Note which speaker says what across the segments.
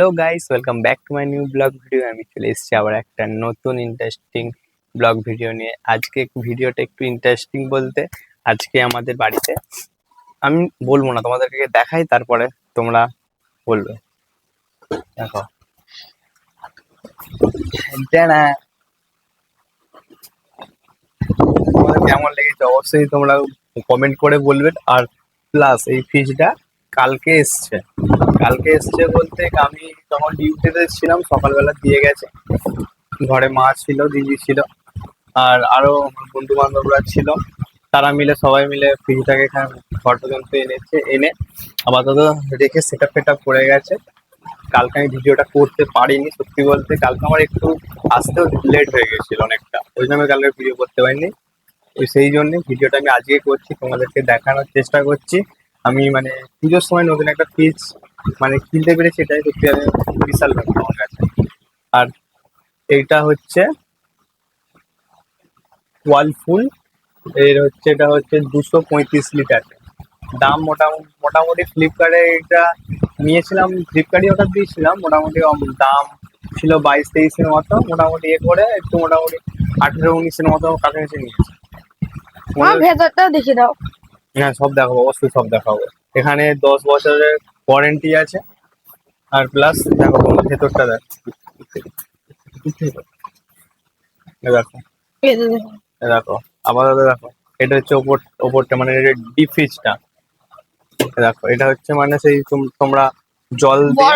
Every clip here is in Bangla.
Speaker 1: Hello guys, welcome back to my new blog video. আমি চলে এসেছি আবার একটা নতুন ইন্টারেস্টিং ব্লগ ভিডিও নিয়ে। আজকে ভিডিওটা একটু ইন্টারেস্টিং বলতে, আজকে আমাদের বাড়িতে, আমি বলবো না, তোমাদেরকে দেখাই, তারপরে তোমরা বলবে। দেখো, না তোমাদের কেমন লেগেছে অবশ্যই তোমরা কমেন্ট করে বলবেন। আর প্লাস এই ফিশটা কালকে এসছে বলতে, আমি তখন ডিউটিতে ছিলাম, সকালবেলা দিয়ে গেছে। ঘরে মা ছিল, দিদি ছিল, আর আরো বন্ধু বান্ধবরা ছিল। তারা মিলে, সবাই মিলে ফ্রিজটাকে এখানে ঘর পর্যন্ত এনে আপাতত রেখে সেটআপ ফেটআপ করে গেছে। কালকে আমি ভিডিওটা করতে পারিনি, সত্যি বলতে কালকে আমার একটু আসতেও লেট হয়ে গেছিল অনেকটা, ওই জন্য আমি কালকে ভিডিও করতে পারিনি। সেই জন্য ভিডিওটা আমি আজকে করছি, তোমাদেরকে দেখানোর চেষ্টা করছি। আমি মানে পুজোর সময় নতুন একটা ফ্রিজ মানে কিনতে পেরেছি, এটাই সত্যি আমি বিশাল ব্যাপার আমার কাছে। আর এইটা হচ্ছে ওয়ালফুল, এটা হচ্ছে 235 লিটার। দাম মোটামুটি ফ্লিপকার্টে এটা নিয়েছিলাম, ফ্লিপকার্টে অর্ডার দিয়েছিলাম, মোটামুটি দাম ছিল 22-23-এর মতো, মোটামুটি করে একটু মোটামুটি 18-19-এর মতো কাছাকাছি নিয়েছি।
Speaker 2: ভেতরটা দেখে দাও।
Speaker 1: হ্যাঁ, সব দেখাবো, অবশ্যই সব দেখাবো। এখানে 10 বছরের ওয়ারেন্টি আছে। আর প্লাস দেখো, তোমার ভেতরটা দেখো, দেখো দেখো, আপাতত দেখো, এটা হচ্ছে ওপরটা মানে ডিপ ফ্রিজটা। দেখো, এটা হচ্ছে মানে সেই তোমরা জল দিয়ে,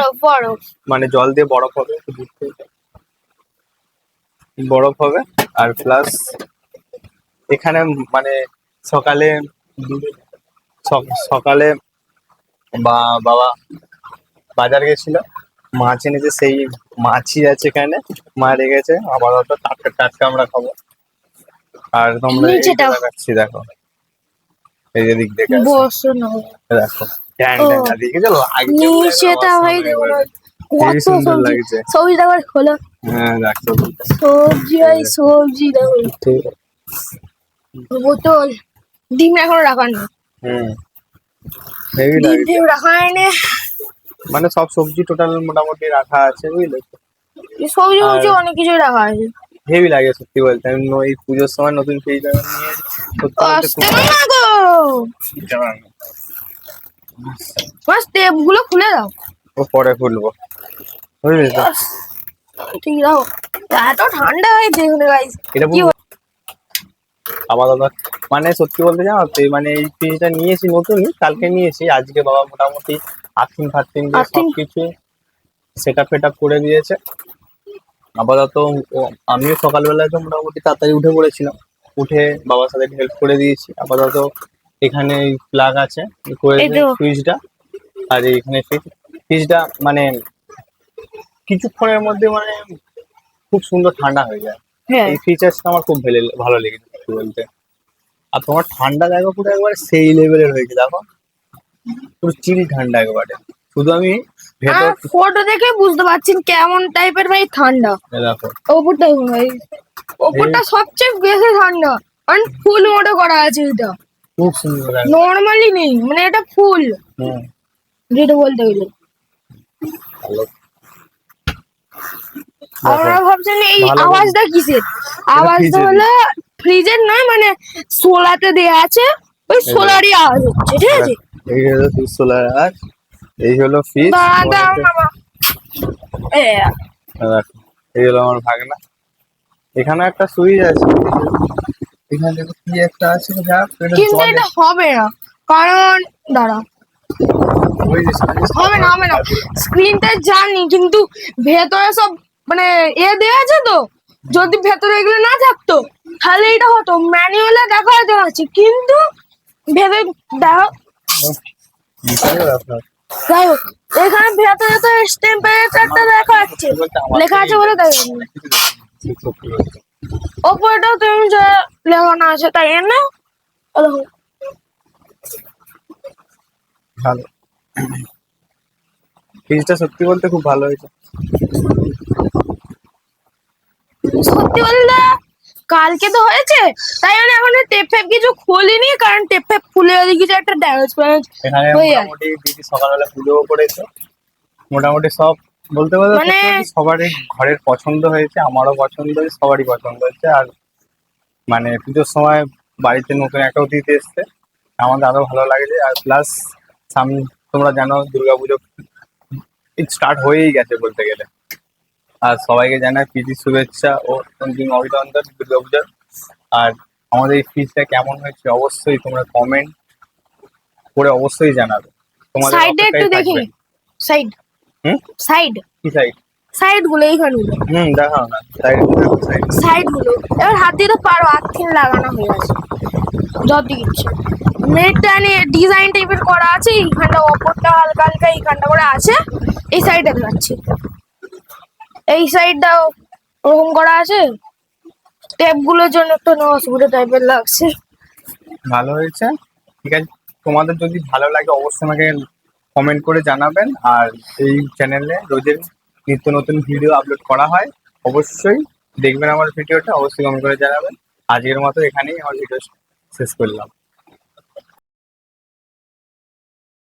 Speaker 1: মানে জল দিয়ে বরফ হবে, বরফ হবে। আর প্লাস এখানে মানে সকালে সকালে বাবা বাজার গেছিল, মাছ এনেছে, সেই মাছই আছে এখানে, মা রেখেছে। আপাতত টাটকা টাটকা আমরা খাবো। আর তোমরা এইটা দেখাচ্ছি, দেখো, এই যে দিক দেখে দেখো, সুন্দর লাগছে। হ্যাঁ, দেখো,
Speaker 2: সবজি দেখো, বোতল, ডিম এখনো রাখা নেই। ডিম রাখা নেই,
Speaker 1: মানে সব সবজি টোটাল মোটামুটি রাখা আছে, বুঝলে তো।
Speaker 2: সবজি অনেক কিছুই রাখা আছে।
Speaker 1: হেভি লাগে সত্যি বলতে। আমি এই পুজোর সময় নতুন ফ্রিজ নিয়ে
Speaker 2: স্টেপ গুলো খুলে দাও,
Speaker 1: ও পরে খুলবো, বুঝলি তো।
Speaker 2: ঠিক দাও, এত ঠান্ডা হয়েছে গাইস।
Speaker 1: এটা আপাতত মানে সত্যি বলতে জানো তো, মানে এই ফ্রিজটা নিয়েছি নতুনই, কালকে নিয়েছি। আজকে বাবা মোটামুটি আর্থিং ফার্থিং দিয়ে সবকিছু সেটআপ ফেটআপ করে দিয়েছে। আপাতত আমিও সকালবেলায় তো মোটামুটি তাড়াতাড়ি উঠে পড়েছিলাম, উঠে বাবার সাথে হেল্প করে দিয়েছি। আপাতত এখানে প্লাগ আছে ফ্রিজটা, আর এখানে ফ্রিজটা মানে কিছুক্ষণের মধ্যে মানে খুব সুন্দর ঠান্ডা হয়ে যায়। এই ফিচার্সটা আমার খুব ভালো লেগেছে বলতে। আর তোমার ঠান্ডা দেখো, পুরো একবারে সেই লেভেলের হয়েছে, দেখো পুরো চিল ঠান্ডা একবারে। শুধু আমি
Speaker 2: ফটো দেখে বুঝতে পারছি কেমন টাইপের ভাই ঠান্ডা।
Speaker 1: দেখো
Speaker 2: ওপরটা ভাই, ওপরটা সবচেয়ে বেশি ঠান্ডা, কারণ ফুল মোডে করা আছে। এটা
Speaker 1: খুব সুন্দর,
Speaker 2: নরমালি নেই, মানে এটা ফুল, যেটা বলতে গেলে। আমরা ভাবছেন এই আওয়াজটা কিসের? আওয়াজটা হলো ফ্রিজের নয়, মানে সোলাতে দেয়া আছে, ওই সোলারই আওয়াজ হচ্ছে, ঠিক আছে।
Speaker 1: এই হলো সোলার, আর এই হলো ফ্রিজ। এই হলো আমার ভাগনা। এখানে একটা সুইচ আছে, এখানে কি একটা আছে,
Speaker 2: কিন্তু এটা হবে না, কারণ দাঁড়া, হবে না। স্ক্রিনটা জানি, কিন্তু ভেতরে সব মানে দেয়া আছে তো, যদি ভেতরে এগুলো না থাকতো তাহলে এটা হতো। ম্যানুয়ালে দেখা যাচ্ছে, কিন্তু ভেবে দেখো, যাই হোক, এখানে ভেতরে তো টেম্পারেচারটা দেখা যাচ্ছে, লেখা আছে বলে তাই ওপরটাও তুমি যে লেখানো আছে, তাই না?
Speaker 1: ভালো, ফ্রিজটা সত্যি বলতে খুব ভালো হয়েছে।
Speaker 2: সত্যি বলতে কালকে তো হয়েছে, তাই আমি এখন টেপ ফেপ কিছু খুলিনি, কারণ টেপ ফেপ খুলে কিছু একটা ড্যামেজ
Speaker 1: এখানে মোটামুটি দিদি সকালবেলা পুজো করেছে, মোটামুটি সব বলতে বলতে
Speaker 2: মানে-
Speaker 1: সবারই ঘরের পছন্দ হয়েছে, আমারও পছন্দ হয়েছে, সবারই পছন্দ হয়েছে। আর মানে পুজোর সময় বাড়িতে নতুন একটা অতিথি এসছে, আমাদের আরো ভালো লাগছে। আর প্লাস সামনে তোমরা জানো দুর্গাপুজো স্টার্ট হয়েই গেছে বলতে গেলে। আর সবাইকে জানাই প্রীতি শুভেচ্ছা ও অন্তিম অভিনন্দন দুর্গাপূজার। আর আমাদের এই ফিজটা কেমন হয়েছে অবশ্যই তোমরা কমেন্ট করে অবশ্যই জানাবে। তোমাদের
Speaker 2: সাইডে একটু
Speaker 1: অপেক্ষায়
Speaker 2: দেখি,
Speaker 1: থাকবেন।
Speaker 2: সাইড
Speaker 1: হুম,
Speaker 2: সাইড
Speaker 1: কি সাইড?
Speaker 2: সাইড গুলো এইখানগুলো,
Speaker 1: দেখাও না সাইড, সাইড।
Speaker 2: সাইড গুলো এবার হাত দিয়ে তো পারো, আর্থিং লাগানো হয়ে আছে যত ইচ্ছে। মেটটা নিয়ে ডিজাইন টাইপের করা আছে, এইখানটা ওপরটা হালকা হালকা এইখানটা করে আছে। এই সাইডে দেখাচ্ছি, এই সাইডটাও ওরকম করা আছে। টেপ গুলোর জন্য একটু অসুবিধা টাইপের লাগছে।
Speaker 1: ভালো হয়েছে, ঠিক আছে। তোমাদের যদি ভালো লাগে অবশ্যই আমাকে কমেন্ট করে জানাবেন। আর এই চ্যানেলে রোজের নিত্য নতুন ভিডিও আপলোড করা হয়, অবশ্যই দেখবেন আমার ভিডিওটা, অবশ্যই কমেন্ট করে জানাবেন। আজকের মতো এখানেই আমার ভিডিও শেষ করলাম।